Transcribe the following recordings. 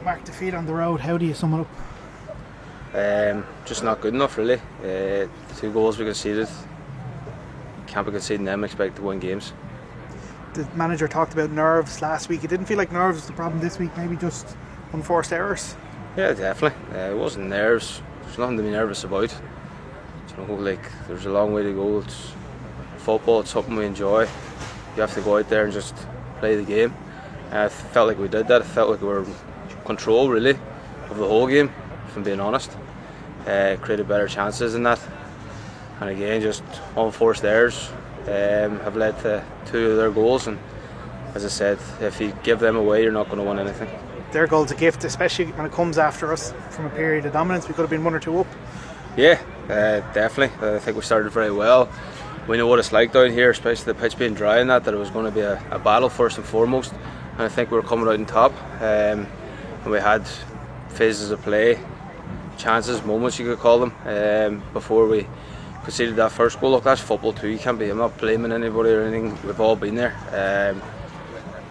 Mark, defeat on the road, how do you sum it up? Just not good enough, really. 2 goals we conceded. Can't be conceding them, expect to win games. The manager talked about nerves last week. It didn't feel like nerves was the problem this week, maybe just unforced errors? Yeah, definitely. It wasn't nerves. There's nothing to be nervous about. There's a long way to go. It's football, it's something we enjoy. You have to go out there and just play the game. I felt like we did that. I felt like we were in control, really, of the whole game, if I'm being honest. Created better chances in that. And again, just unforced errors have led to 2 of their goals. And as I said, if you give them away, you're not going to win anything. Their goal's a gift, especially when it comes after us from a period of dominance. We could have been 1 or 2 up. Yeah, definitely. I think we started very well. We know what it's like down here, especially the pitch being dry and that it was going to be a battle first and foremost. And I think we were coming out on top. And we had phases of play, chances, moments you could call them, before we conceded that first goal. Look, that's football too. I'm not blaming anybody or anything. We've all been there.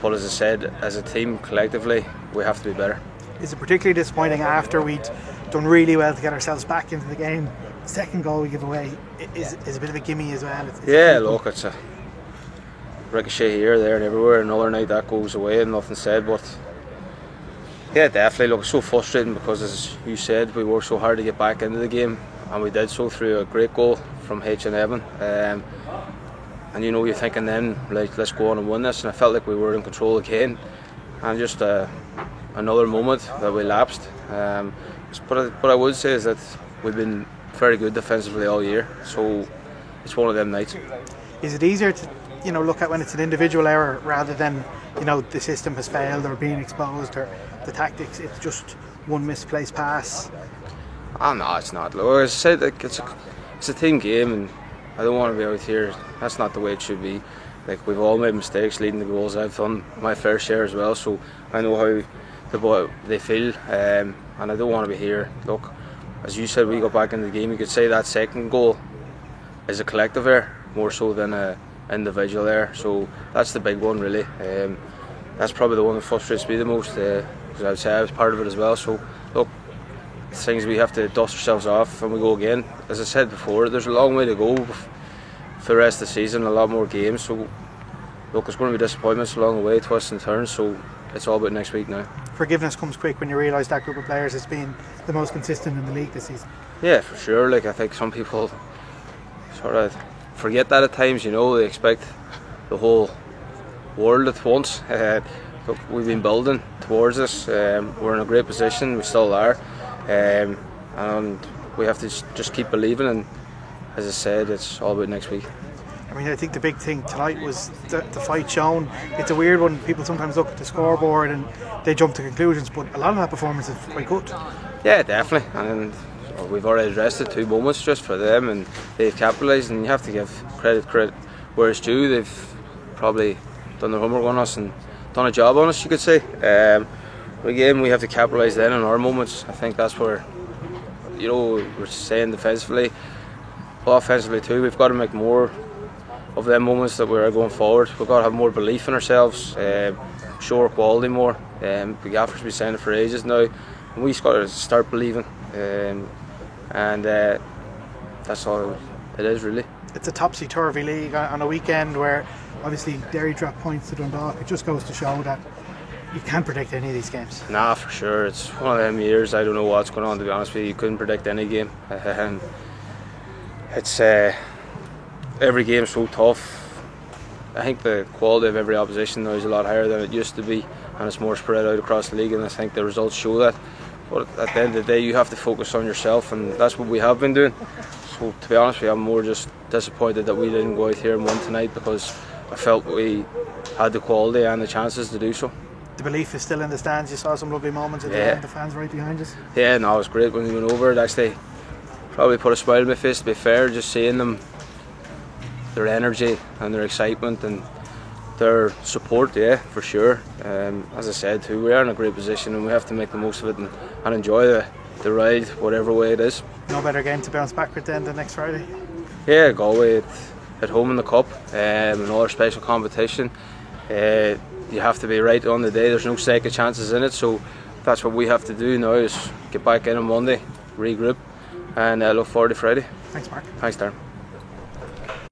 But as I said, as a team, collectively, we have to be better. Is it particularly disappointing after we'd done really well to get ourselves back into the game? The second goal we give away is a bit of a gimme as well. It's a ricochet here, there and everywhere. Another night that goes away and nothing said. But yeah, definitely. Look, it's so frustrating because, as you said, we worked so hard to get back into the game, and we did so through a great goal from H and Evan. And you're thinking then, like, let's go on and win this. And I felt like we were in control again, and just another moment that we lapsed. But I would say is that we've been very good defensively all year, so it's one of them nights. Is it easier to look at when it's an individual error rather than the system has failed or being exposed or the tactics? It's just one misplaced pass. Oh no, it's not. Like I said, it's a team game, and I don't want to be out here. That's not the way it should be. Like, we've all made mistakes leading the goals. I've done my fair share as well, so I know how they feel, and I don't want to be here. Look, as you said, we got back into the game. You could say that second goal is a collective error more so than an individual error. So that's the big one, really. That's probably the one that frustrates me the most, because I would say I was part of it as well. So look, things we have to dust ourselves off and we go again. As I said before, there's a long way to go for the rest of the season, a lot more games. So look, there's going to be disappointments along the way, twists and turns. So it's all about next week now. Forgiveness comes quick when you realise that group of players has been the most consistent in the league this season. Yeah, for sure. Like, I think some people sort of forget that at times. They expect the whole world at once. Look, we've been building towards this. We're in a great position. We still are, and we have to just keep believing. And as I said, it's all about next week. I think the big thing tonight was the fight shown. It's a weird one. People sometimes look at the scoreboard and they jump to conclusions, but a lot of that performance is quite good. Yeah, definitely. And we've already addressed it, 2 moments just for them, and they've capitalised. And you have to give credit where it's due. They've probably done their homework on us and done a job on us, you could say. But again, we have to capitalise then on our moments. I think that's where, we're saying defensively, but offensively too. We've got to make more of them moments that we're going forward. We've got to have more belief in ourselves, show our quality more. The gaffers been saying it for ages now, and we've got to start believing, and that's all it is, really. It's a topsy-turvy league on a weekend where obviously Derry dropped points to Dundalk. It just goes to show that you can't predict any of these games. Nah, for sure. It's one of them years. I don't know what's going on, to be honest with you. You couldn't predict any game. It's every game's so tough. I think the quality of every opposition now is a lot higher than it used to be, and it's more spread out across the league, and I think the results show that. But at the end of the day, you have to focus on yourself, and that's what we have been doing. So to be honest with you, I'm more just disappointed that we didn't go out here and win tonight, because I felt we had the quality and the chances to do so. The belief is still in the stands. You saw some lovely moments at the end, the fans right behind us. Yeah, no, it was great when we went over. It actually probably put a smile on my face, to be fair, just seeing them, their energy and their excitement and their support, yeah, for sure. As I said too, we are in a great position and we have to make the most of it and enjoy the ride, whatever way it is. No better game to bounce back with than next Friday. Yeah, Galway at home in the Cup, another special competition. You have to be right on the day. There's no second chances in it, so that's what we have to do now, is get back in on Monday, regroup, and look forward to Friday. Thanks, Mark. Thanks, Darren.